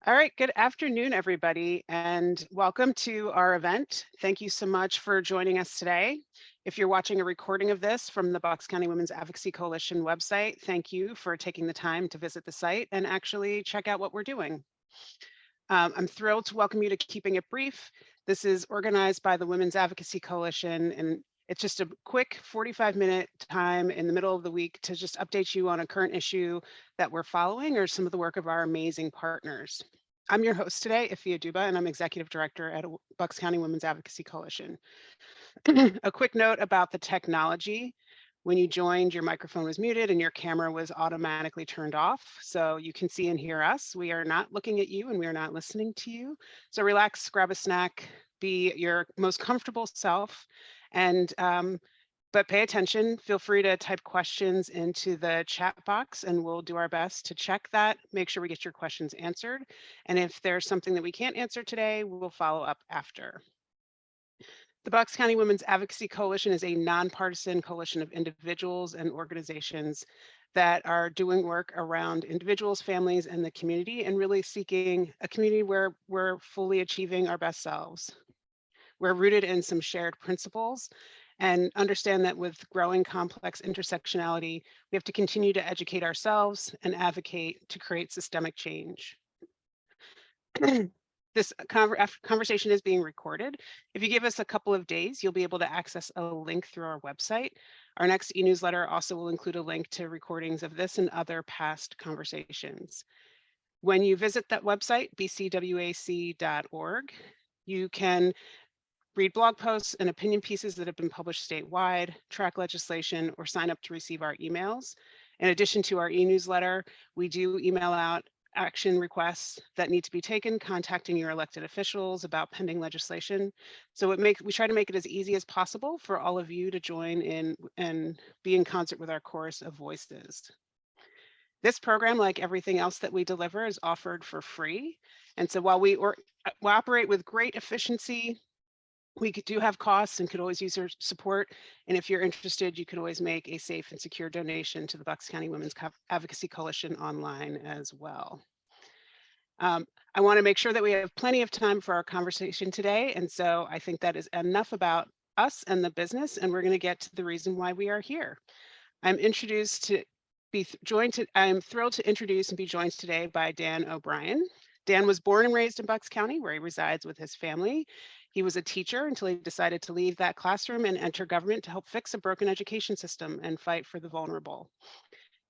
All right, good afternoon, everybody, and welcome to our event. Thank you so much for joining us today. If you're watching a recording of this from the Bucks County Women's Advocacy Coalition website, thank you for taking the time to visit the site and actually check out what we're doing. I'm thrilled to welcome you to Keeping It Brief. This is organized by the Women's Advocacy Coalition, and it's just a quick 45-minute time in the middle of the week to just update you on a current issue that we're following or some of the work of our amazing partners. I'm your host today, Ifia Duba, and I'm Executive Director at Bucks County Women's Advocacy Coalition. A quick note about the technology. When you joined, your microphone was muted and your camera was automatically turned off. So you can see and hear us. We are not looking at you and we are not listening to you. So relax, grab a snack, be your most comfortable self, and but pay attention. Feel free to type questions into the chat box and we'll do our best to check that, make sure we get your questions answered. And if there's something that we can't answer today, we'll follow up after. The Bucks County Women's Advocacy Coalition is a nonpartisan coalition of individuals and organizations that are doing work around individuals, families, and the community, and really seeking a community where we're fully achieving our best selves. We're rooted in some shared principles and understand that with growing complex intersectionality, we have to continue to educate ourselves and advocate to create systemic change. This conversation is being recorded. If you give us a couple of days, you'll be able to access a link through our website. Our next e-newsletter also will include a link to recordings of this and other past conversations. When you visit that website, bcwac.org, you can read blog posts and opinion pieces that have been published statewide, track legislation, or sign up to receive our emails. In addition to our e-newsletter, we do email out action requests that need to be taken, contacting your elected officials about pending legislation. So we try to make it as easy as possible for all of you to join in and be in concert with our chorus of voices. This program, like everything else that we deliver, is offered for free. And so while we operate with great efficiency, we do have costs and could always use your support. And if you're interested, you can always make a safe and secure donation to the Bucks County Women's Advocacy Coalition online as well. I want to make sure that we have plenty of time for our conversation today. And so I think that is enough about us and the business, and we're going to get to the reason why we are here. I'm thrilled to introduce and be joined today by Dan O'Brien. Dan was born and raised in Bucks County, where he resides with his family. He was a teacher until he decided to leave that classroom and enter government to help fix a broken education system and fight for the vulnerable.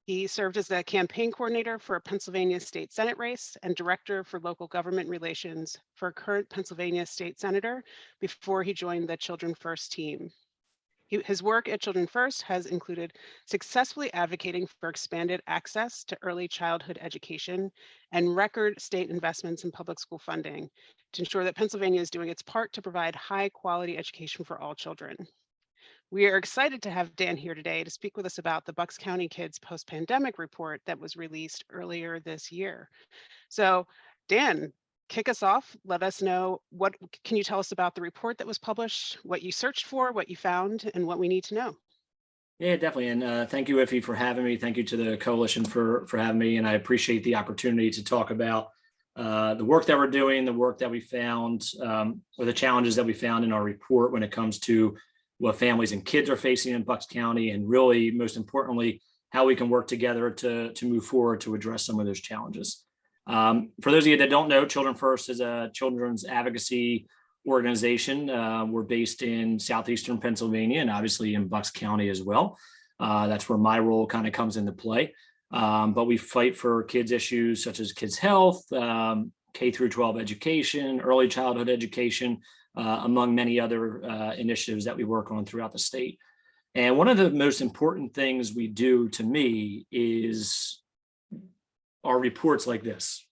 He served as a campaign coordinator for a Pennsylvania state Senate race and director for local government relations for a current Pennsylvania state senator before he joined the Children First team. His work at Children First has included successfully advocating for expanded access to early childhood education and record state investments in public school funding to ensure that Pennsylvania is doing its part to provide high quality education for all children. We are excited to have Dan here today to speak with us about the Bucks County Kids Post-Pandemic Report that was released earlier this year. So Dan, kick us off. Let us know, what can you tell us about the report that was published, what you searched for, what you found, and what we need to know? Yeah, definitely. And thank you, Iffy, for having me. Thank you to the coalition for having me. And I appreciate the opportunity to talk about the work that we're doing, the work that we found, or the challenges that we found in our report when it comes to what families and kids are facing in Bucks County, and really, most importantly, how we can work together to move forward to address some of those challenges. For those of you that don't know, Children First is a children's advocacy organization. We're based in southeastern Pennsylvania and obviously in Bucks County as well. That's where my role kind of comes into play. But we fight for kids' issues such as kids' health, K through 12 education, early childhood education, among many other initiatives that we work on throughout the state. And one of the most important things we do, to me, is our reports like this.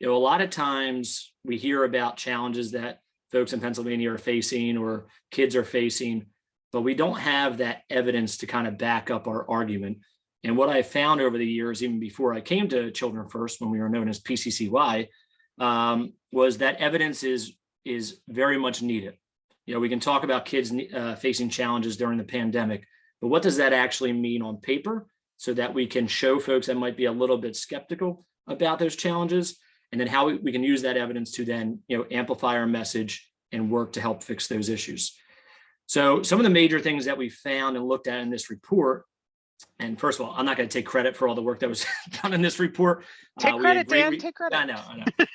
A lot of times we hear about challenges that folks in Pennsylvania are facing or kids are facing, but we don't have that evidence to kind of back up our argument. And what I found over the years, even before I came to Children First, when we were known as PCCY, was that evidence is very much needed. We can talk about kids facing challenges during the pandemic, but what does that actually mean on paper, so that we can show folks that might be a little bit skeptical about those challenges? and then how we can use that evidence to then, amplify our message and work to help fix those issues. So some of the major things that we found and looked at in this report, and first of all, I'm not going to take credit for all the work that was done in this report. Take credit, Dan, take credit. I know.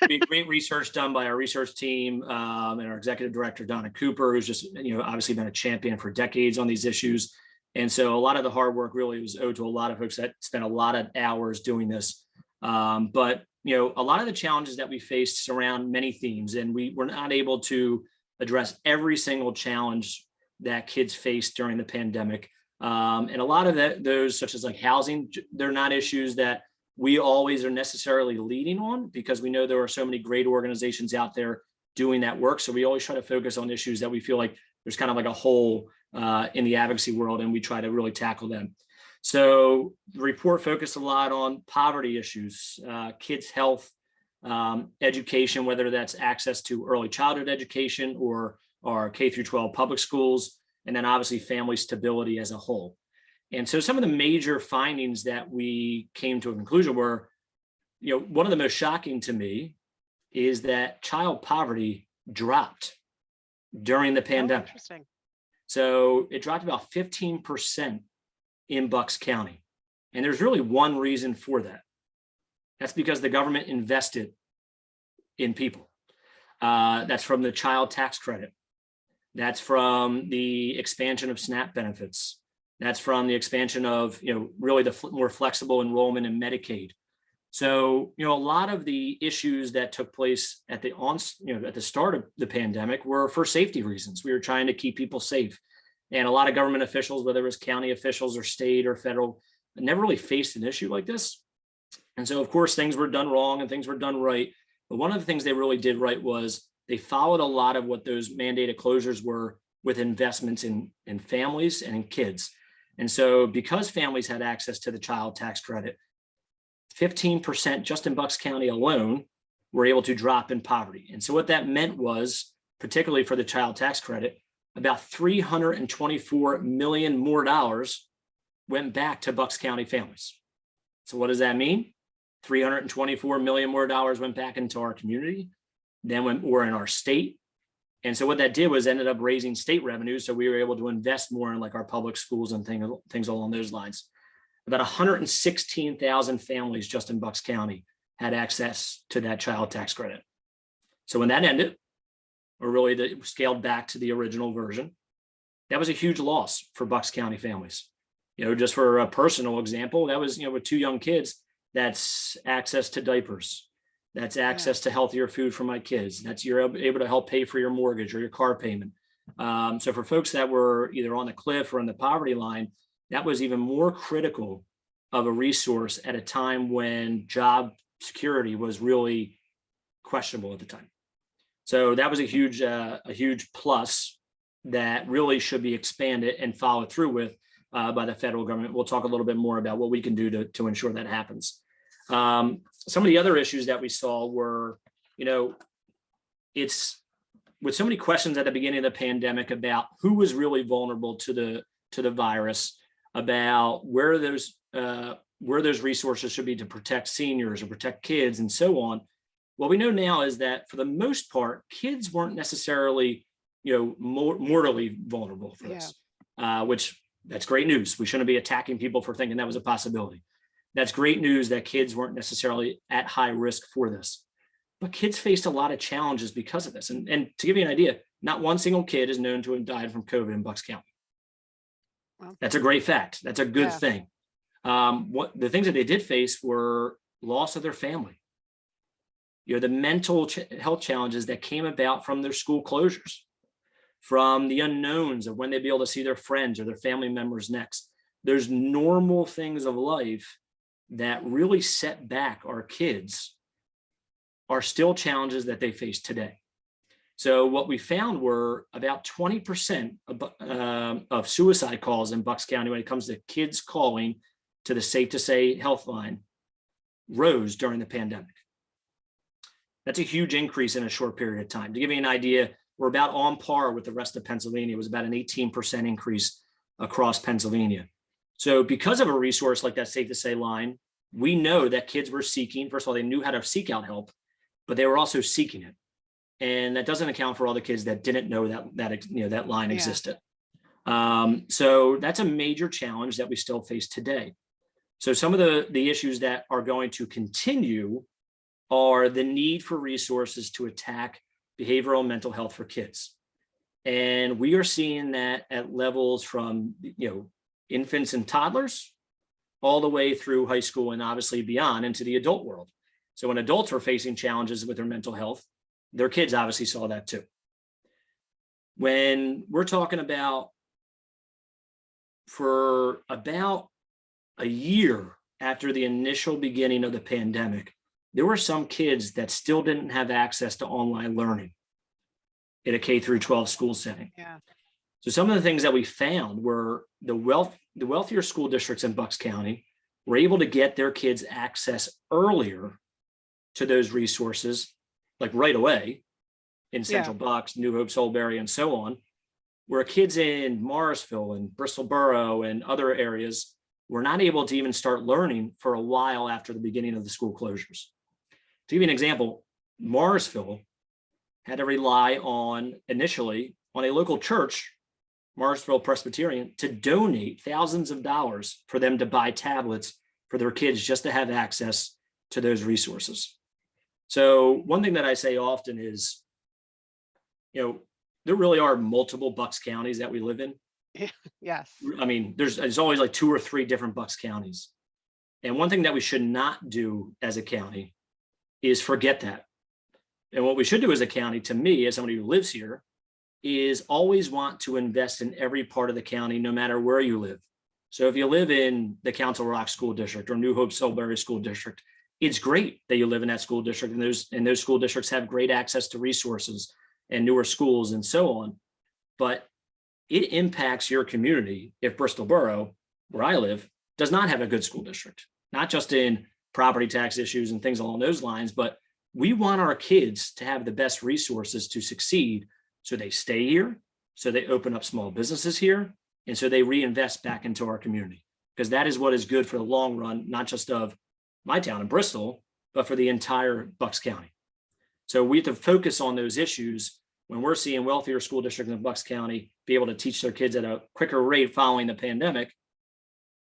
We had great research done by our research team and our executive director, Donna Cooper, who's just, obviously been a champion for decades on these issues. And so a lot of the hard work really was owed to a lot of folks that spent a lot of hours doing this. But a lot of the challenges that we faced surround many themes, and we were not able to address every single challenge that kids faced during the pandemic. And a lot of those, such as like housing, they're not issues that we always are necessarily leading on, because we know there are so many great organizations out there doing that work. So we always try to focus on issues that we feel like there's kind of like a hole in the advocacy world, and we try to really tackle them. So the report focused a lot on poverty issues, kids' health, education, whether that's access to early childhood education or K through 12 public schools, and then obviously family stability as a whole. And so some of the major findings that we came to a conclusion were, one of the most shocking to me is that child poverty dropped during the pandemic. Oh, interesting. So it dropped about 15% in Bucks County. And there's really one reason for that. That's because the government invested in people. That's from the child tax credit. That's from the expansion of SNAP benefits. That's from the expansion of, really the more flexible enrollment in Medicaid. So, a lot of the issues that took place at the start of the pandemic were for safety reasons. We were trying to keep people safe. And a lot of government officials, whether it was county officials or state or federal, never really faced an issue like this. And so, of course, things were done wrong and things were done right. But one of the things they really did right was they followed a lot of what those mandated closures were with investments in families and in kids. And so because families had access to the child tax credit, 15% just in Bucks County alone were able to drop in poverty. And so what that meant was, particularly for the child tax credit, about $324 million more dollars went back to Bucks County families. So what does that mean? $324 million more dollars went back into our community than or in our state. And so what that did was ended up raising state revenues. So we were able to invest more in like our public schools and things along those lines. About 116,000 families just in Bucks County had access to that child tax credit. So when that ended, or really scaled back to the original version, that was a huge loss for Bucks County families. Just for a personal example, that was, with 2 young kids, that's access to diapers. That's access to healthier food for my kids. That's you're able to help pay for your mortgage or your car payment. So for folks that were either on the cliff or on the poverty line, that was even more critical of a resource at a time when job security was really questionable at the time. So that was a huge plus that really should be expanded and followed through with by the federal government. We'll talk a little bit more about what we can do to ensure that happens. Some of the other issues that we saw were, it's with so many questions at the beginning of the pandemic about who was really vulnerable to the virus, about where those resources should be to protect seniors or protect kids and so on. What we know now is that for the most part, kids weren't necessarily, mortally vulnerable for this, which that's great news. We shouldn't be attacking people for thinking that was a possibility. That's great news that kids weren't necessarily at high risk for this, but kids faced a lot of challenges because of this. And to give you an idea, not one single kid is known to have died from COVID in Bucks County. Wow. That's a great fact. That's a good thing. What the things that they did face were loss of their family. The mental health challenges that came about from their school closures, from the unknowns of when they'd be able to see their friends or their family members next. There's normal things of life that really set back our kids are still challenges that they face today. So what we found were about 20% of suicide calls in Bucks County when it comes to kids calling to the Safe to Say health line rose during the pandemic. That's a huge increase in a short period of time. To give you an idea, we're about on par with the rest of Pennsylvania. It was about an 18% increase across Pennsylvania. So because of a resource like that Safe to Say line, we know that kids were seeking, first of all, they knew how to seek out help. but they were also seeking it. And that doesn't account for all the kids that didn't know that line Yeah. existed. So that's a major challenge that we still face today. So some of the issues that are going to continue are the need for resources to attack behavioral and mental health for kids. And we are seeing that at levels from infants and toddlers all the way through high school and obviously beyond into the adult world. So when adults are facing challenges with their mental health, their kids obviously saw that too. When we're talking about for about a year after the initial beginning of the pandemic, there were some kids that still didn't have access to online learning in a K through 12 school setting. Yeah. So some of the things that we found were the wealthier school districts in Bucks County were able to get their kids access earlier to those resources, like right away in Central Bucks, New Hope, Soulbury, and so on, where kids in Morrisville and Bristol Borough and other areas were not able to even start learning for a while after the beginning of the school closures. To give you an example, Morrisville had to rely on initially on a local church, Morrisville Presbyterian, to donate thousands of dollars for them to buy tablets for their kids just to have access to those resources. So one thing that I say often is, there really are multiple Bucks counties that we live in. Yes. I mean, there's always like 2 or 3 different Bucks counties. And one thing that we should not do as a county is forget that. And what we should do as a county, to me, as somebody who lives here, is always want to invest in every part of the county, no matter where you live. So if you live in the Council Rock School District or New Hope Soulbury School District, it's great that you live in that school district, and those school districts have great access to resources and newer schools and so on. But it impacts your community if Bristol Borough, where I live, does not have a good school district, not just in property tax issues and things along those lines, but we want our kids to have the best resources to succeed, so they stay here, so they open up small businesses here, and so they reinvest back into our community, because that is what is good for the long run, not just of my town in Bristol, but for the entire Bucks County. So we have to focus on those issues when we're seeing wealthier school districts in Bucks County be able to teach their kids at a quicker rate following the pandemic,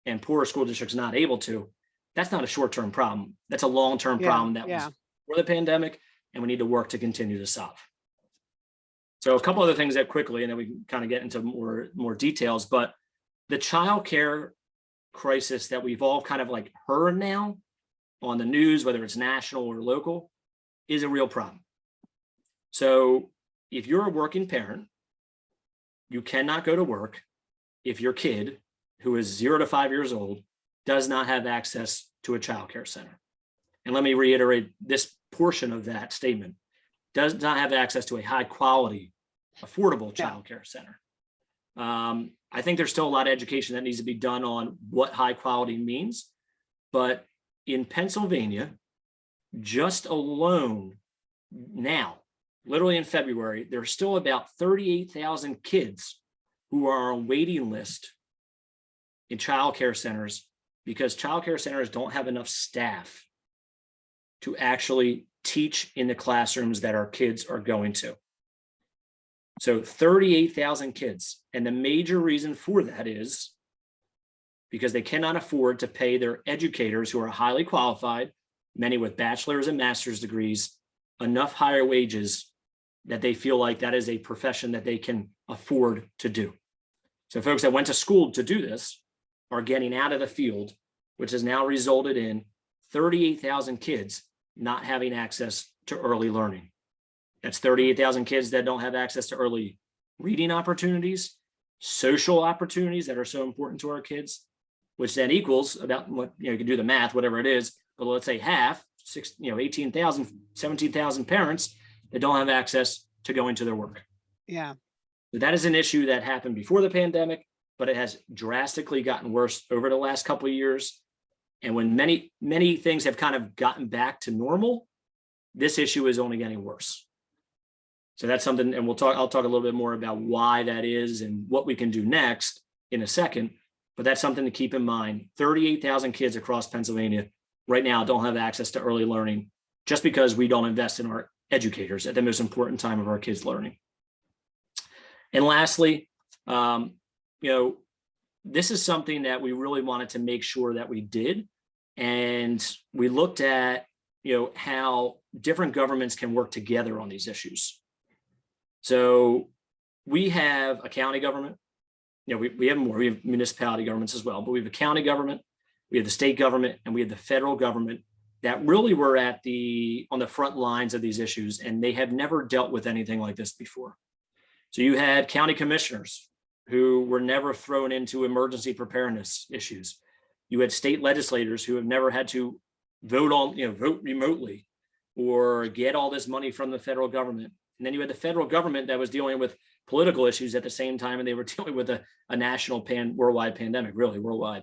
and poorer school districts not able to. That's not a short-term problem. That's a long-term problem that was before the pandemic, and we need to work to continue to solve. So a couple other things that quickly, and then we can kind of get into more details, but the childcare crisis that we've all kind of like heard now on the news, whether it's national or local, is a real problem. So if you're a working parent, you cannot go to work if your kid, who is 0 to 5 years old, does not have access to a childcare center. And let me reiterate this portion of that statement: does not have access to a high quality, affordable childcare center. I think there's still a lot of education that needs to be done on what high quality means. But in Pennsylvania, just alone now, literally in February, there's still about 38,000 kids who are on waiting list in childcare centers because childcare centers don't have enough staff to actually teach in the classrooms that our kids are going to. So 38,000 kids. And the major reason for that is because they cannot afford to pay their educators, who are highly qualified, many with bachelor's and master's degrees, enough higher wages that they feel like that is a profession that they can afford to do. So folks that went to school to do this are getting out of the field, which has now resulted in 38,000 kids not having access to early learning. That's 38,000 kids that don't have access to early reading opportunities, social opportunities that are so important to our kids, which then equals about what, you can do the math, whatever it is, but let's say half, 18,000, 17,000 parents that don't have access to going to their work. Yeah. So that is an issue that happened before the pandemic, but it has drastically gotten worse over the last couple of years. And when many things have kind of gotten back to normal, this issue is only getting worse. So that's something, and I'll talk a little bit more about why that is and what we can do next in a second, but that's something to keep in mind. 38,000 kids across Pennsylvania right now don't have access to early learning, just because we don't invest in our educators at the most important time of our kids' learning. And lastly, this is something that we really wanted to make sure that we did. And we looked at, how different governments can work together on these issues. So we have a county government, we have more, we have municipality governments as well, but we have a county government, we have the state government, and we have the federal government that really were on the front lines of these issues, and they have never dealt with anything like this before. So you had county commissioners who were never thrown into emergency preparedness issues. You had state legislators who have never had to vote remotely or get all this money from the federal government. And then you had the federal government that was dealing with political issues at the same time, and they were dealing with a national worldwide pandemic, really worldwide.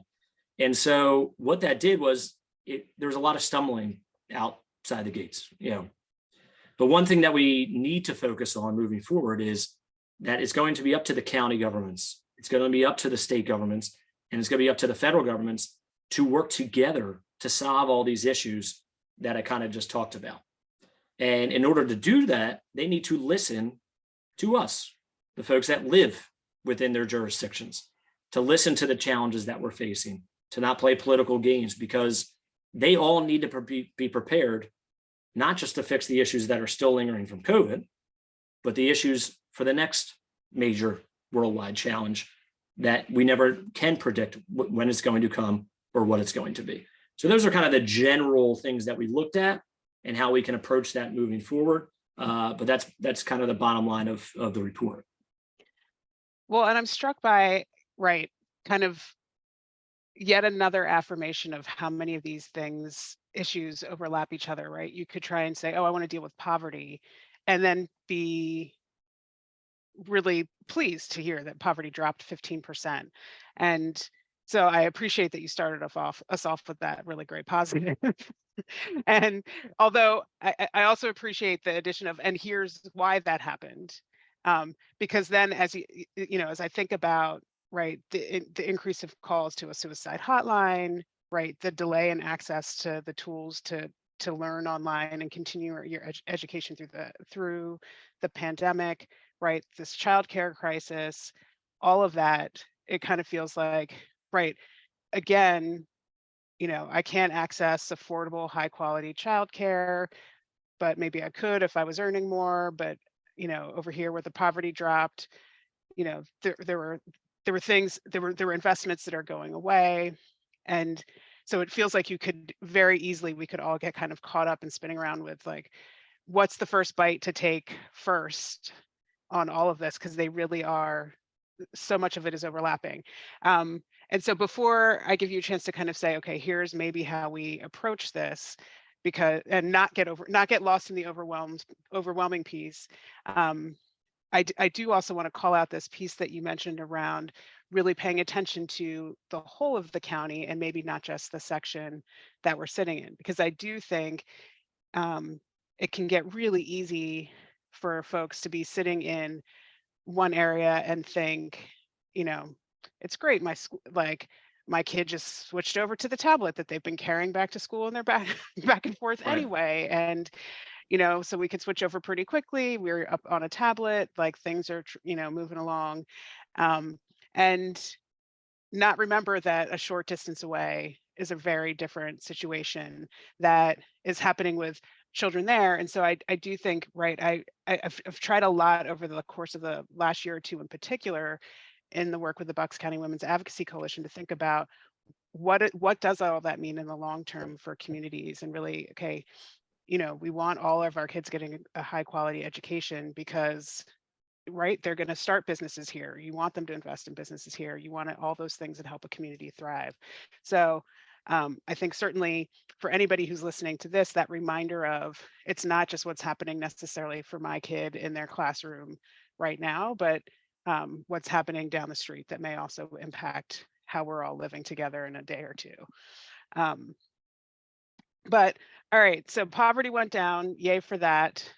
And so what that did was there was a lot of stumbling outside the gates, But one thing that we need to focus on moving forward is that it's going to be up to the county governments, it's going to be up to the state governments, and it's going to be up to the federal governments to work together to solve all these issues that I kind of just talked about. And in order to do that, they need to listen to us, the folks that live within their jurisdictions, to listen to the challenges that we're facing, to not play political games, because they all need to be prepared, not just to fix the issues that are still lingering from COVID, but the issues for the next major worldwide challenge that we never can predict when it's going to come or what it's going to be. So those are kind of the general things that we looked at and how we can approach that moving forward. But that's kind of the bottom line of the report. Well, and I'm struck by, kind of yet another affirmation of how many of these issues overlap each other, right? You could try and say, oh, I want to deal with poverty, and then be really pleased to hear that poverty dropped 15%. And so I appreciate that you started us off with that really great positive. And although I also appreciate the addition of, and here's why that happened. Because then as as I think about, the increase of calls to a suicide hotline, the delay in access to the tools to learn online and continue your education through the pandemic, this childcare crisis, all of that, it kind of feels like, again, I can't access affordable, high quality childcare, but maybe I could if I was earning more. But, over here where the poverty dropped, there were things, there were investments that are going away. And so it feels like we could all get kind of caught up and spinning around with what's the first bite to take first on all of this, because they really are, so much of it is overlapping. And so before I give you a chance to kind of say, okay, here's maybe how we approach this, and not get lost in the overwhelming piece. I do also want to call out this piece that you mentioned around really paying attention to the whole of the county and maybe not just the section that we're sitting in, because I do think it can get really easy for folks to be sitting in one area and think, it's great. My kid just switched over to the tablet that they've been carrying back to school, and they're back and forth anyway. And, so we could switch over pretty quickly. We're up on a tablet, things are, moving along. And not remember that a short distance away is a very different situation that is happening with children there. And so I do think, I've tried a lot over the course of the last year or two in particular in the work with the Bucks County Women's Advocacy Coalition to think about what does all that mean in the long term for communities, and really, okay, we want all of our kids getting a high quality education because they're going to start businesses here. You want them to invest in businesses here. You want all those things that help a community thrive. So I think certainly for anybody who's listening to this, that reminder of it's not just what's happening necessarily for my kid in their classroom right now, but what's happening down the street that may also impact how we're all living together in a day or two. But all right, so poverty went down, yay for that.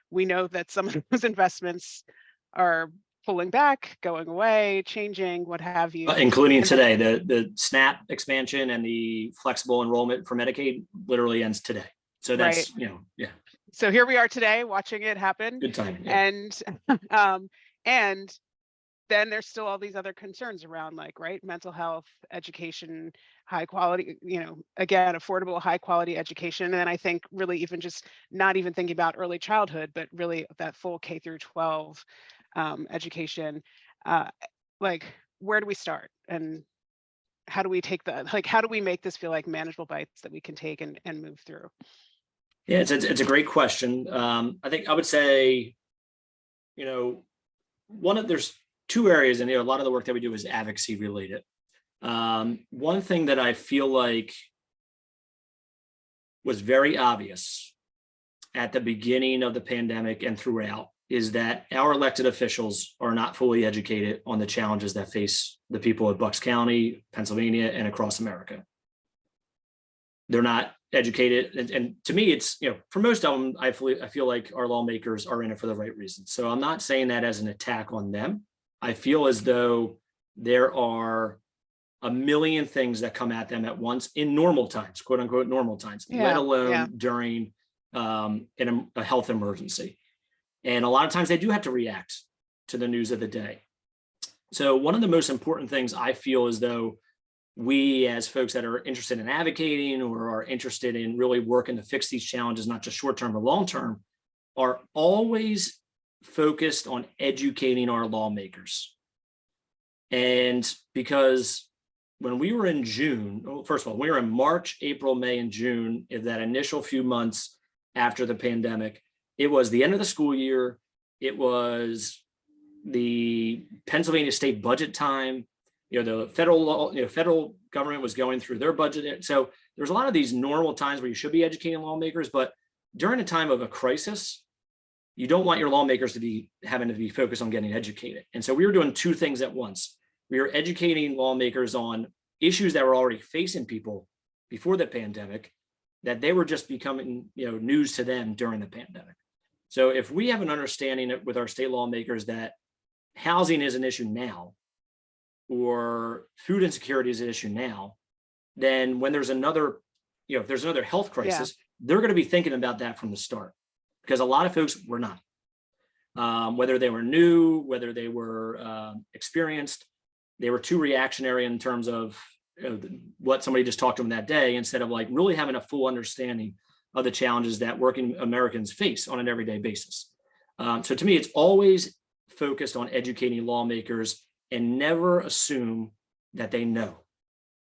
We know that some of those investments are pulling back, going away, changing, what have you. Including today, the SNAP expansion and the flexible enrollment for Medicaid literally ends today. So Right. that's, yeah, So here we are today watching it happen. good timing. Yeah. And and then there's still all these other concerns around, like, right, mental health, education, high quality, again, affordable, high quality education. And then I think really even just not even thinking about early childhood, but really that full K through 12 education. Uh, like, where do we start? And how do we take how do we make this feel like manageable bites that we can take and move through? Yeah, it's a great question. I think I would say, there's two areas, and a lot of the work that we do is advocacy related. One thing that I feel like was very obvious at the beginning of the pandemic and throughout is that our elected officials are not fully educated on the challenges that face the people of Bucks County, Pennsylvania, and across America. They're not educated. And to me, it's, for most of them, I feel like our lawmakers are in it for the right reasons. So I'm not saying that as an attack on them. I feel as though there are a million things that come at them at once in normal times, quote unquote, normal times, let Yeah. alone during in a health emergency. And a lot of times they do have to react to the news of the day. So one of the most important things I feel as though we, as folks that are interested in advocating or are interested in really working to fix these challenges, not just short term but long term, are always focused on educating our lawmakers. And because when we were in June, well, first of all, we were in March, April, May, and June, in that initial few months after the pandemic, it was the end of the school year. It was the Pennsylvania state budget time. The federal government was going through their budget. So there's a lot of these normal times where you should be educating lawmakers, but during a time of a crisis, you don't want your lawmakers to be having to be focused on getting educated. And so we were doing two things at once. We were educating lawmakers on issues that were already facing people before the pandemic, that they were just becoming, news to them during the pandemic. So if we have an understanding with our state lawmakers that housing is an issue now, or food insecurity is an issue now, then when there's another, if there's another health crisis, they're going to be thinking about that from the start, because a lot of folks were not. Whether they were new, whether they were experienced, they were too reactionary in terms of what somebody just talked to them that day, instead of like really having a full understanding of the challenges that working Americans face on an everyday basis. So to me, it's always focused on educating lawmakers and never assume that they know.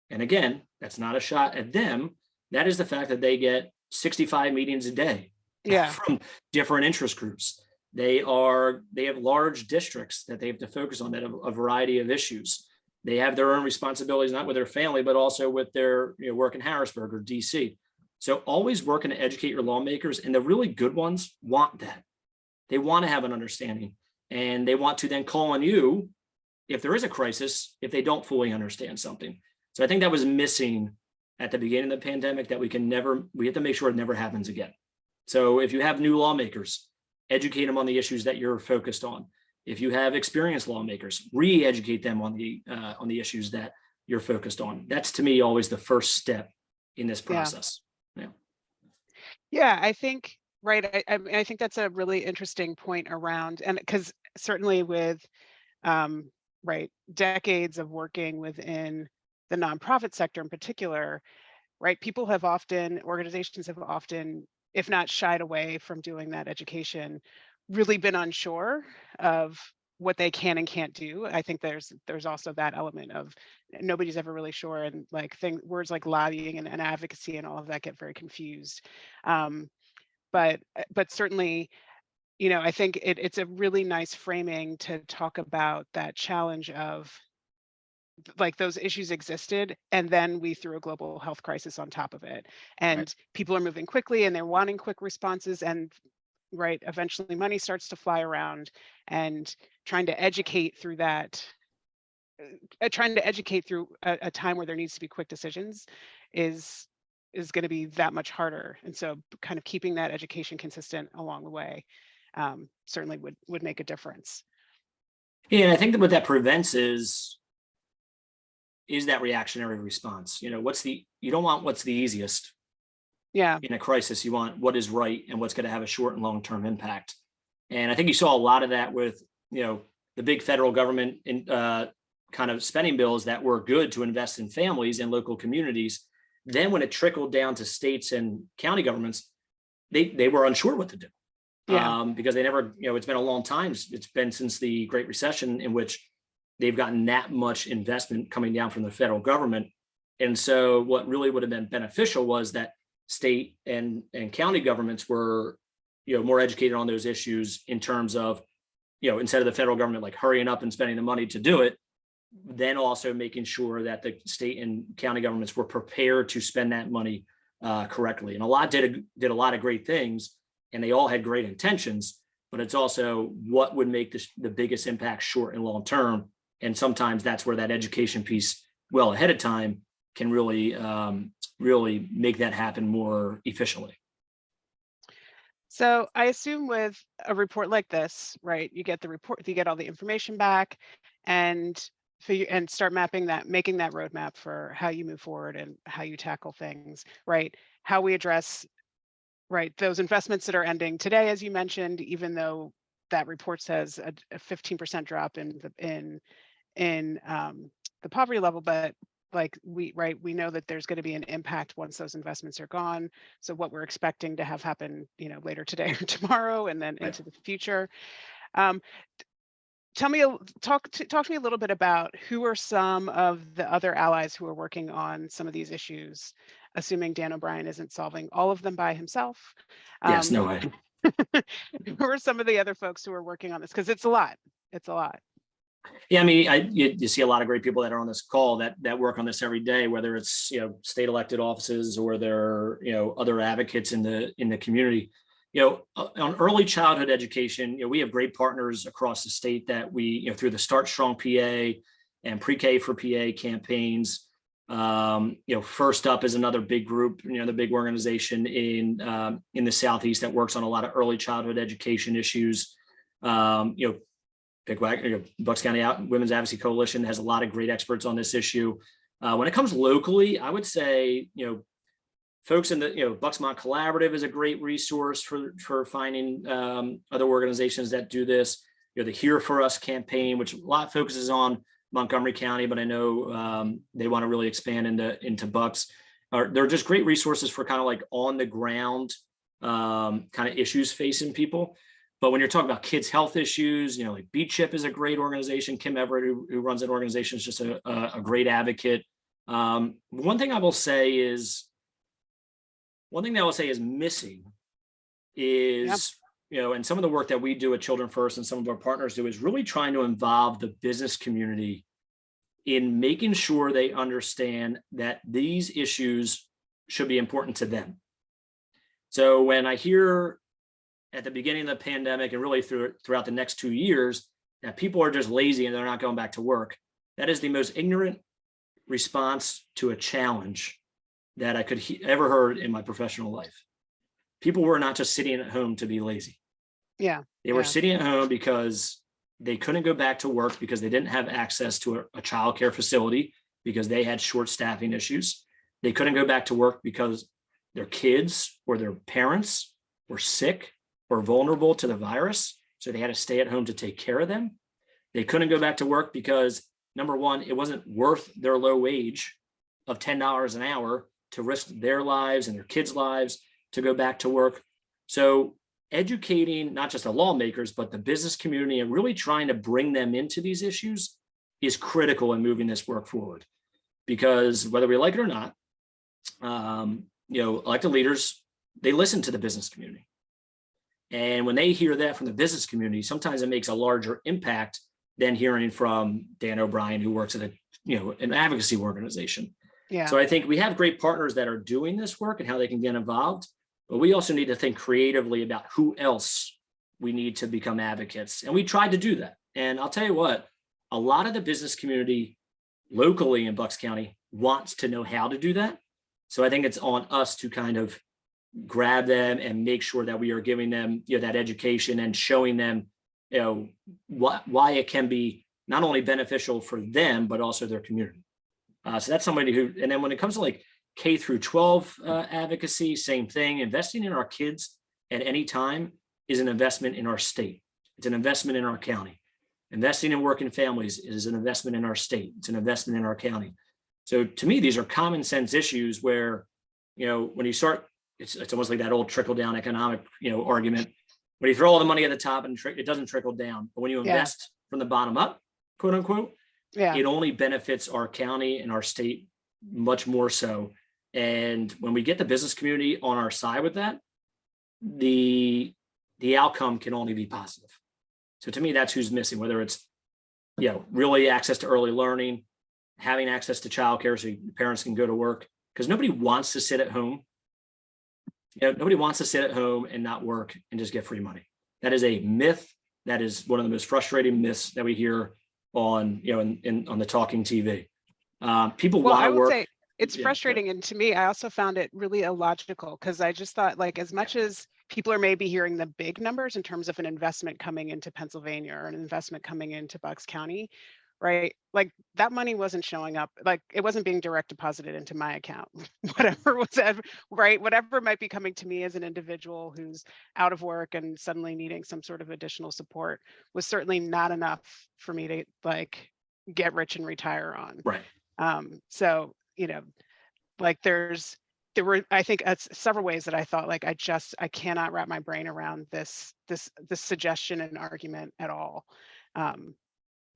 And again, that's not a shot at them. That is the fact that they get 65 meetings a day from different interest groups. They have large districts that they have to focus on that have a variety of issues. They have their own responsibilities, not with their family, but also with their work in Harrisburg or DC. So always working to educate your lawmakers, and the really good ones want that. They want to have an understanding, and they want to then call on you if there is a crisis, if they don't fully understand something. So I think that was missing at the beginning of the pandemic, that we have to make sure it never happens again. So if you have new lawmakers, educate them on the issues that you're focused on. If you have experienced lawmakers, re-educate them on the issues that you're focused on. That's, to me, always the first step in this process. Yeah, I think, right. I think that's a really interesting point around, and because certainly with right, decades of working within the nonprofit sector in particular, right, organizations have often, if not shied away from doing that education, really been unsure of what they can and can't do. I think there's also that element of nobody's ever really sure, and like words like lobbying and advocacy and all of that get very confused. But certainly, I think it's a really nice framing to talk about that challenge of like those issues existed, and then we threw a global health crisis on top of it, and people are moving quickly and they're wanting quick responses, and right, eventually money starts to fly around, and trying to educate through that, a time where there needs to be quick decisions is going to be that much harder. And so kind of keeping that education consistent along the way certainly would make a difference. Yeah, and I think that what that prevents is that reactionary response. You don't want what's the easiest. Yeah. in a crisis. You want what is right and what's going to have a short and long-term impact. And I think you saw a lot of that with, the big federal government kind of spending bills that were good to invest in families and local communities. Then when it trickled down to states and county governments, they were unsure what to do, Yeah. because they never, it's been a long time. It's been since the Great Recession in which they've gotten that much investment coming down from the federal government. And so what really would have been beneficial was that state and county governments were, more educated on those issues in terms of, instead of the federal government like hurrying up and spending the money to do it, then also making sure that the state and county governments were prepared to spend that money correctly. And a lot did a lot of great things, and they all had great intentions, but it's also what would make the biggest impact short and long term. And sometimes that's where that education piece well ahead of time can really, really make that happen more efficiently. So I assume with a report like this, right, you get the report, you get all the information back and figure and start mapping that, making that roadmap for how you move forward and how you tackle things, right? How we address, right, those investments that are ending today, as you mentioned, even though that report says a 15% drop in the poverty level, but like we know that there's going to be an impact once those investments are gone. So what we're expecting to have happen, later today or tomorrow, and then Right. into the future. Um, Tell me, talk to me a little bit about who are some of the other allies who are working on some of these issues, assuming Dan O'Brien isn't solving all of them by himself. Yes, Um, no way. who are some of the other folks who are working on this? Because it's a lot. It's a lot. Yeah, I mean, you see a lot of great people that are on this call that work on this every day, whether it's state elected offices or they're other advocates in the community. On early childhood education, we have great partners across the state that we through the Start Strong PA and Pre-K for PA campaigns. First Up is another big group, the big organization in the Southeast that works on a lot of early childhood education issues. Bucks County Women's Advocacy Coalition has a lot of great experts on this issue. When it comes locally, I would say, folks in the, Bucksmont Collaborative is a great resource for finding other organizations that do this. The Here For Us campaign, which a lot focuses on Montgomery County, but I know they want to really expand into Bucks. They're just great resources for kind of like on the ground kind of issues facing people. But when you're talking about kids' health issues, like Beat Chip is a great organization. Kim Everett, who runs that organization, is just a great advocate. One thing I will say is missing is, and some of the work that we do at Children First and some of our partners do is really trying to involve the business community in making sure they understand that these issues should be important to them. So when I hear at the beginning of the pandemic and really throughout the next 2 years that people are just lazy and they're not going back to work, that is the most ignorant response to a challenge that I could ever heard in my professional life. People were not just sitting at home to be lazy. Yeah. They were sitting at home because they couldn't go back to work because they didn't have access to a child care facility because they had short staffing issues. They couldn't go back to work because their kids or their parents were sick or vulnerable to the virus. So they had to stay at home to take care of them. They couldn't go back to work because, number one, it wasn't worth their low wage of $10 an hour to risk their lives and their kids' lives to go back to work. So educating not just the lawmakers, but the business community and really trying to bring them into these issues is critical in moving this work forward. Because whether we like it or not, elected leaders, they listen to the business community. And when they hear that from the business community, sometimes it makes a larger impact than hearing from Dan O'Brien, who works at an advocacy organization. Yeah. So I think we have great partners that are doing this work and how they can get involved, but we also need to think creatively about who else we need to become advocates. And we tried to do that. And I'll tell you what, a lot of the business community locally in Bucks County wants to know how to do that. So I think it's on us to kind of grab them and make sure that we are giving them that education and showing them why it can be not only beneficial for them but also their community. So that's somebody who, and then when it comes to like K through 12 advocacy, same thing. Investing in our kids at any time is an investment in our state. It's an investment in our county. Investing in working families is an investment in our state. It's an investment in our county. So to me, these are common sense issues where, when you start, it's almost like that old trickle down economic, argument. When you throw all the money at the top and it doesn't trickle down, but when you invest from the bottom up, quote unquote, it only benefits our county and our state much more so. And when we get the business community on our side with that, the outcome can only be positive. So to me, that's who's missing, whether it's, really access to early learning, having access to childcare so parents can go to work, because nobody wants to sit at home. Nobody wants to sit at home and not work and just get free money. That is a myth. That is one of the most frustrating myths that we hear on, on the talking TV. People want to work. Say it's frustrating. And to me, I also found it really illogical, because I just thought, like, as much as people are maybe hearing the big numbers in terms of an investment coming into Pennsylvania or an investment coming into Bucks County, right? Like, that money wasn't showing up, like, it wasn't being direct deposited into my account. Whatever was right, whatever might be coming to me as an individual who's out of work and suddenly needing some sort of additional support was certainly not enough for me to, like, get rich and retire on. Right. So, like, there were, I think, several ways that I thought, like, I cannot wrap my brain around this suggestion and argument at all.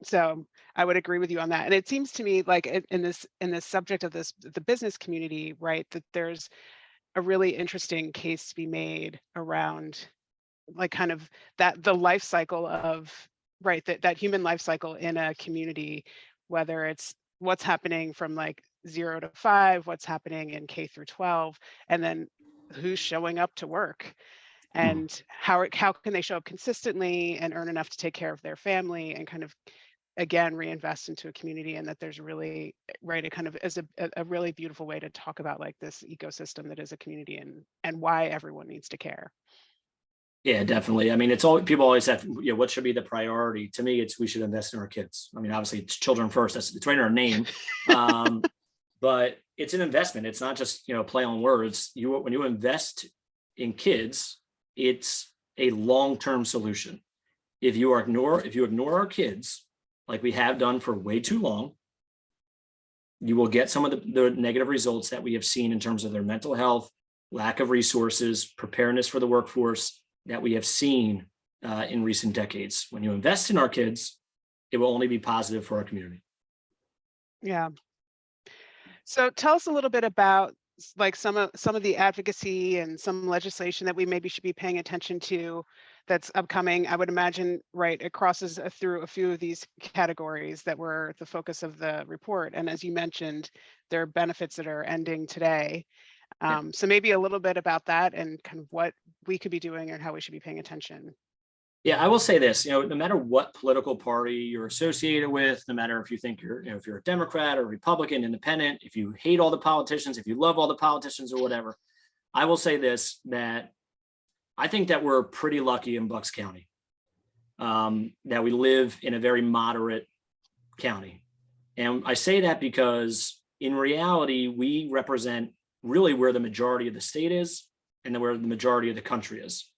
So I would agree with you on that. And it seems to me like in this subject of the business community, right, that there's a really interesting case to be made around, like, kind of the life cycle of, right, that human life cycle in a community, whether it's what's happening from, like, 0 to 5, what's happening in K through 12, and then who's showing up to work, and how can they show up consistently and earn enough to take care of their family and kind of, again, reinvest into a community. And that there's really, right, it kind of is a really beautiful way to talk about, like, this ecosystem that is a community, and why everyone needs to care. Yeah, definitely. I mean, it's all people always have, what should be the priority? To me, we should invest in our kids. I mean, obviously it's children first. It's right in our name. But it's an investment. It's not just, play on words. When you invest in kids, it's a long-term solution. If you ignore our kids, like we have done for way too long, you will get some of the negative results that we have seen in terms of their mental health, lack of resources, preparedness for the workforce that we have seen in recent decades. When you invest in our kids, it will only be positive for our community. Yeah. So tell us a little bit about, like, some of the advocacy and some legislation that we maybe should be paying attention to that's upcoming. I would imagine, right, it crosses through a few of these categories that were the focus of the report. And as you mentioned, there are benefits that are ending today. So maybe a little bit about that and kind of what we could be doing and how we should be paying attention. Yeah, I will say this, no matter what political party you're associated with, no matter if you think if you're a Democrat or Republican, independent, if you hate all the politicians, if you love all the politicians or whatever, I will say this, that I think that we're pretty lucky in Bucks County, that we live in a very moderate county. And I say that because in reality, we represent really where the majority of the state is and where the majority of the country is.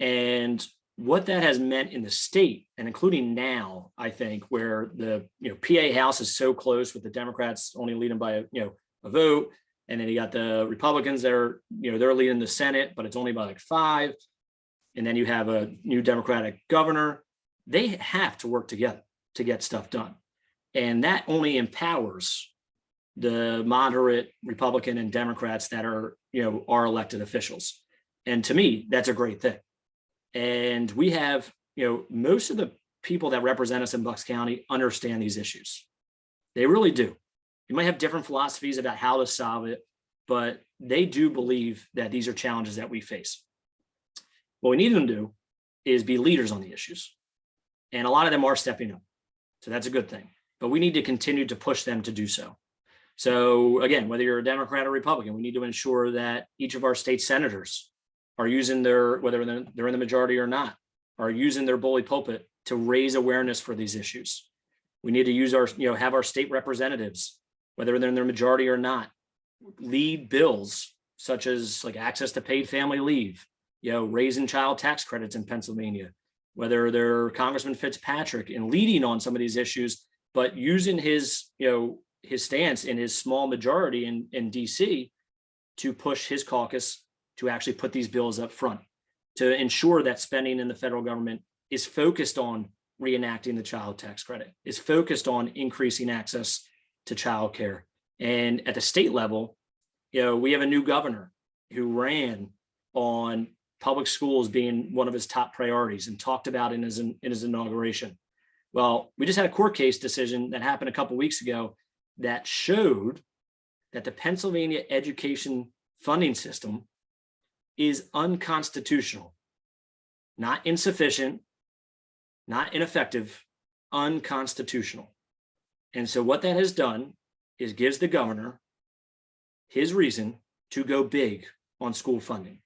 And what that has meant in the state, and including now, I think, where the PA House is so close with the Democrats only leading by a vote, and then you got the Republicans that are they're leading the Senate, but it's only by like 5, and then you have a new Democratic governor. They have to work together to get stuff done, and that only empowers the moderate Republican and Democrats that are our elected officials. And to me, that's a great thing. And we have, most of the people that represent us in Bucks County understand these issues. They really do. You might have different philosophies about how to solve it, but they do believe that these are challenges that we face. What we need them to do is be leaders on the issues. And a lot of them are stepping up. So that's a good thing. But we need to continue to push them to do so. So again, whether you're a Democrat or Republican, we need to ensure that each of our state senators are using whether they're in the majority or not, are using their bully pulpit to raise awareness for these issues. We need to use have our state representatives, whether they're in their majority or not, lead bills such as like access to paid family leave, raising child tax credits in Pennsylvania, whether they're Congressman Fitzpatrick and leading on some of these issues, but using his, his stance in his small majority in DC to push his caucus to actually put these bills up front to ensure that spending in the federal government is focused on reenacting the child tax credit, is focused on increasing access to childcare. And at the state level, we have a new governor who ran on public schools being one of his top priorities and talked about in his inauguration. Well, we just had a court case decision that happened a couple of weeks ago that showed that the Pennsylvania education funding system is unconstitutional, not insufficient, not ineffective, unconstitutional. And so what that has done is gives the governor his reason to go big on school funding.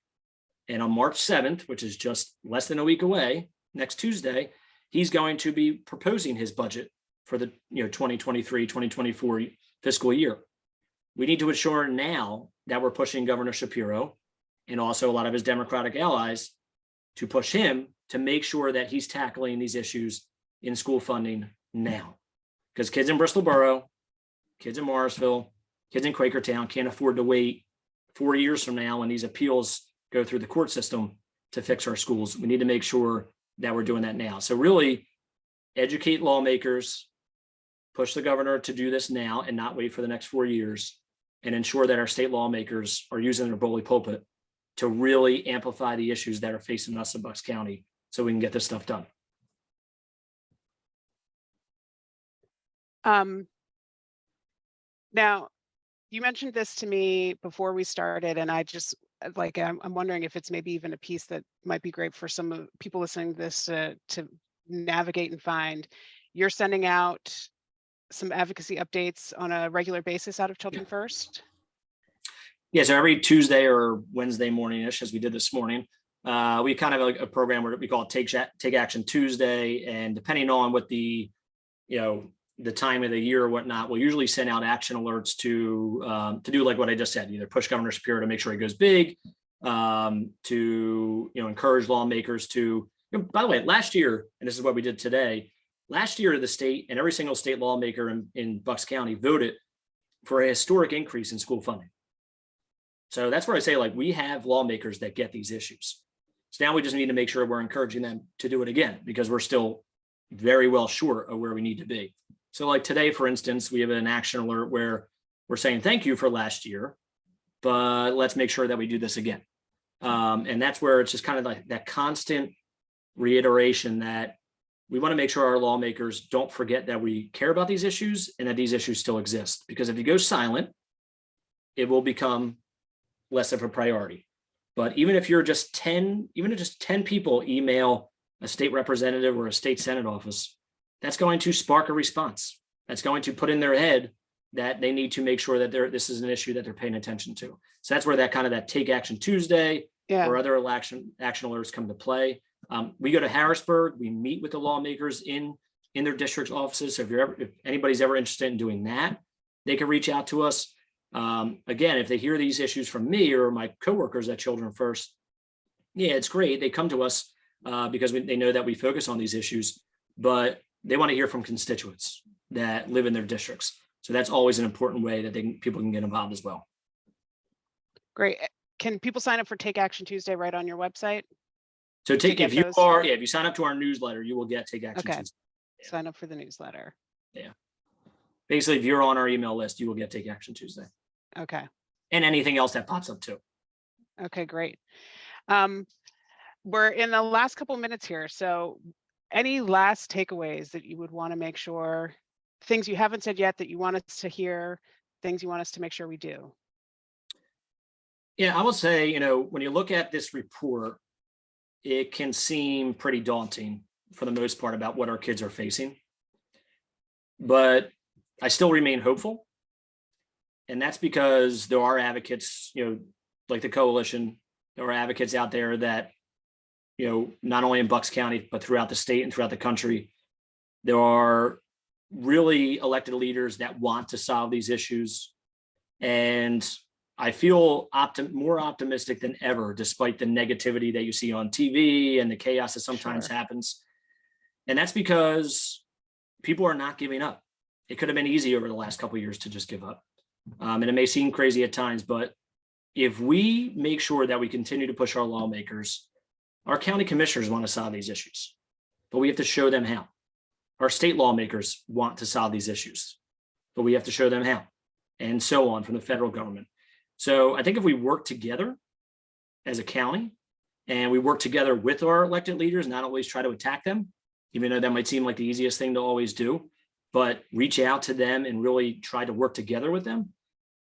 And on March 7th, which is just less than a week away, next Tuesday, he's going to be proposing his budget for the 2023-2024 fiscal year. We need to ensure now that we're pushing Governor Shapiro and also a lot of his Democratic allies to push him to make sure that he's tackling these issues in school funding now. Because kids in Bristol Borough, kids in Morrisville, kids in Quakertown can't afford to wait 4 years from now when these appeals go through the court system to fix our schools. We need to make sure that we're doing that now. So really educate lawmakers, push the governor to do this now and not wait for the next 4 years, and ensure that our state lawmakers are using their bully pulpit to really amplify the issues that are facing us in Bucks County so we can get this stuff done. Now, you mentioned this to me before we started, and I just I'm wondering if it's maybe even a piece that might be great for some of people listening to this to navigate and find. You're sending out some advocacy updates on a regular basis out of Children First? Yeah, so every Tuesday or Wednesday morning-ish, as we did this morning, we kind of have a program where we call it Take Action Tuesday, and depending on what the time of the year or whatnot, we'll usually send out action alerts to do like what I just said, either push Governor Shapiro to make sure he goes big, to encourage lawmakers to. By the way, last year, and this is what we did today. Last year, the state and every single state lawmaker in Bucks County voted for a historic increase in school funding. So that's where I say, like, we have lawmakers that get these issues. So now we just need to make sure we're encouraging them to do it again, because we're still very well short of where we need to be. So like today, for instance, we have an action alert where we're saying thank you for last year, but let's make sure that we do this again. And that's where it's just kind of like that constant reiteration that we want to make sure our lawmakers don't forget that we care about these issues and that these issues still exist. Because if you go silent, it will become less of a priority. But even if you're just 10, even if just 10 people email a state representative or a state Senate office, that's going to spark a response. That's going to put in their head that they need to make sure that this is an issue that they're paying attention to. So that's where that Take Action Tuesday or other action alerts come to play. We go to Harrisburg, we meet with the lawmakers in their district offices. So if anybody's ever interested in doing that, they can reach out to us. Again, if they hear these issues from me or my coworkers at Children First, yeah, it's great. They come to us because they know that we focus on these issues, but they want to hear from constituents that live in their districts. So that's always an important way that people can get involved as well. Great. Can people sign up for Take Action Tuesday right on your website? So if you sign up to our newsletter, you will get Take Action Tuesday. Yeah. Sign up for the newsletter. Yeah. Basically, if you're on our email list, you will get Take Action Tuesday. Okay. And anything else that pops up too. Okay, great. We're in the last couple of minutes here. So any last takeaways that you would want to make sure, things you haven't said yet that you want us to hear, things you want us to make sure we do? Yeah, I will say, when you look at this report, it can seem pretty daunting for the most part about what our kids are facing. But I still remain hopeful. And that's because there are advocates, like the coalition, there are advocates out there that, not only in Bucks County, but throughout the state and throughout the country, there are really elected leaders that want to solve these issues. And I feel more optimistic than ever, despite the negativity that you see on TV and the chaos that sometimes Sure. happens. And that's because people are not giving up. It could have been easy over the last couple of years to just give up. And it may seem crazy at times, but if we make sure that we continue to push our lawmakers, our county commissioners want to solve these issues, but we have to show them how. Our state lawmakers want to solve these issues, but we have to show them how, and so on from the federal government. So I think if we work together as a county and we work together with our elected leaders, not always try to attack them, even though that might seem like the easiest thing to always do, but reach out to them and really try to work together with them,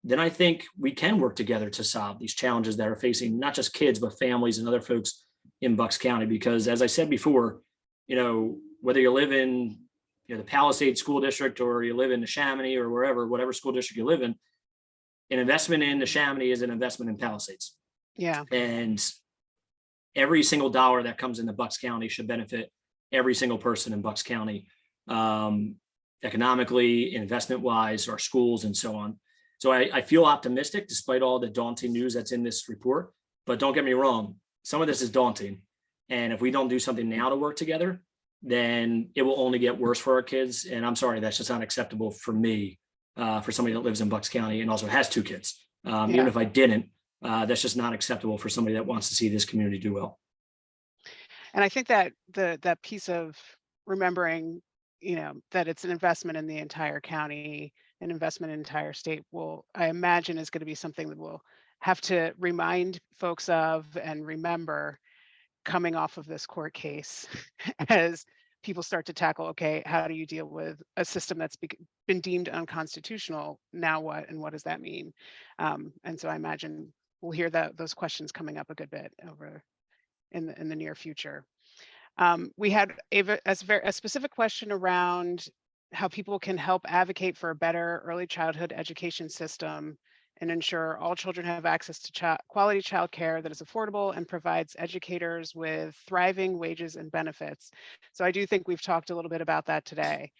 then I think we can work together to solve these challenges that are facing not just kids, but families and other folks in Bucks County. Because as I said before, whether you live in the Palisades School District or you live in the Chamonix or wherever, whatever school district you live in, an investment in the Chamonix is an investment in Palisades. Yeah. And every single dollar that comes into Bucks County should benefit every single person in Bucks County, economically, investment wise, our schools, and so on. So I feel optimistic despite all the daunting news that's in this report. But don't get me wrong, some of this is daunting. And if we don't do something now to work together, then it will only get worse for our kids. And I'm sorry, that's just not acceptable for me, for somebody that lives in Bucks County and also has two kids. Even if I didn't, that's just not acceptable for somebody that wants to see this community do well. And I think that that piece of remembering, that it's an investment in the entire county, an investment in the entire state I imagine is going to be something that we'll have to remind folks of and remember coming off of this court case as people start to tackle, okay, how do you deal with a system that's been deemed unconstitutional? Now what, and what does that mean? And so I imagine we'll hear those questions coming up a good bit over in the near future. We had a specific question around how people can help advocate for a better early childhood education system and ensure all children have access to quality childcare that is affordable and provides educators with thriving wages and benefits. So I do think we've talked a little bit about that today,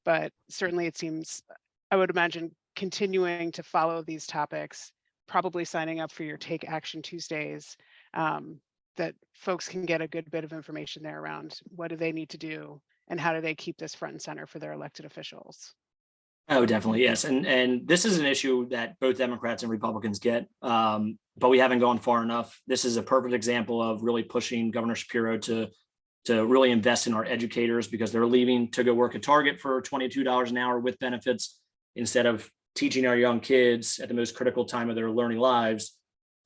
but certainly it seems, I would imagine, continuing to follow these topics, probably signing up for your Take Action Tuesdays, that folks can get a good bit of information there around what do they need to do and how do they keep this front and center for their elected officials. Oh, definitely, yes. And this is an issue that both Democrats and Republicans get, but we haven't gone far enough. This is a perfect example of really pushing Governor Shapiro to really invest in our educators, because they're leaving to go work at Target for $22 an hour with benefits instead of teaching our young kids at the most critical time of their learning lives,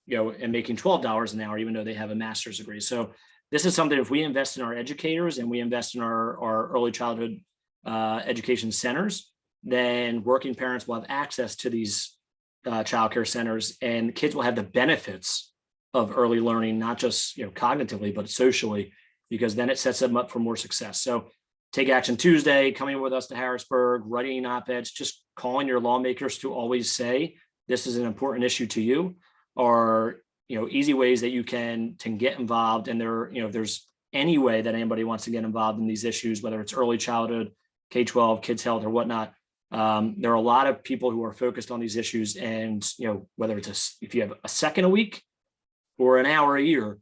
and making $12 an hour, even though they have a master's degree. So this is something, if we invest in our educators and we invest in our early childhood education centers, then working parents will have access to these childcare centers, and kids will have the benefits of early learning, not just cognitively, but socially, because then it sets them up for more success. So Take Action Tuesday, coming with us to Harrisburg, writing op-eds, just calling your lawmakers to always say, this is an important issue to you, or easy ways that you can get involved. And if there's any way that anybody wants to get involved in these issues, whether it's early childhood, K-12, kids health, or whatnot, there are a lot of people who are focused on these issues. And whether it's if you have a second a week or an hour a year,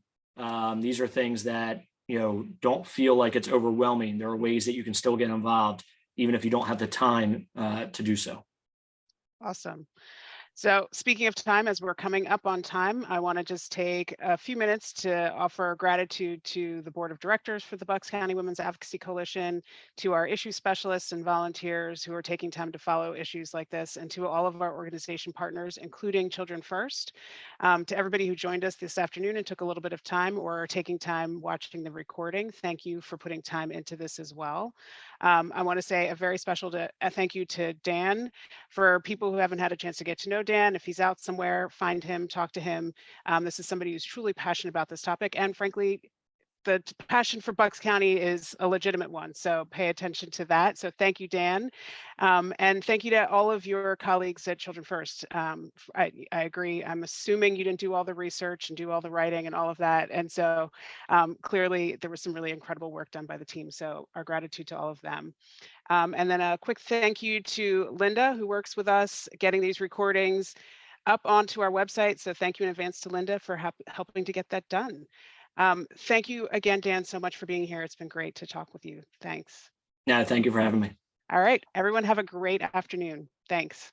these are things that don't feel like it's overwhelming. There are ways that you can still get involved, even if you don't have the time to do so. Awesome. So speaking of time, as we're coming up on time, I want to just take a few minutes to offer gratitude to the Board of Directors for the Bucks County Women's Advocacy Coalition, to our issue specialists and volunteers who are taking time to follow issues like this, and to all of our organization partners, including Children First. To everybody who joined us this afternoon and took a little bit of time or taking time watching the recording, thank you for putting time into this as well. I want to say a very special thank you to Dan. For people who haven't had a chance to get to know Dan, if he's out somewhere, find him, talk to him. This is somebody who's truly passionate about this topic, and frankly, the passion for Bucks County is a legitimate one, so pay attention to that. So thank you, Dan. And thank you to all of your colleagues at Children First. I agree. I'm assuming you didn't do all the research and do all the writing and all of that. And so clearly there was some really incredible work done by the team. So our gratitude to all of them. And then a quick thank you to Linda, who works with us getting these recordings. up onto our website. So thank you in advance to Linda for helping to get that done. Thank you again, Dan, so much for being here. It's been great to talk with you. Thanks. Yeah, thank you for having me. All right, everyone have a great afternoon. Thanks.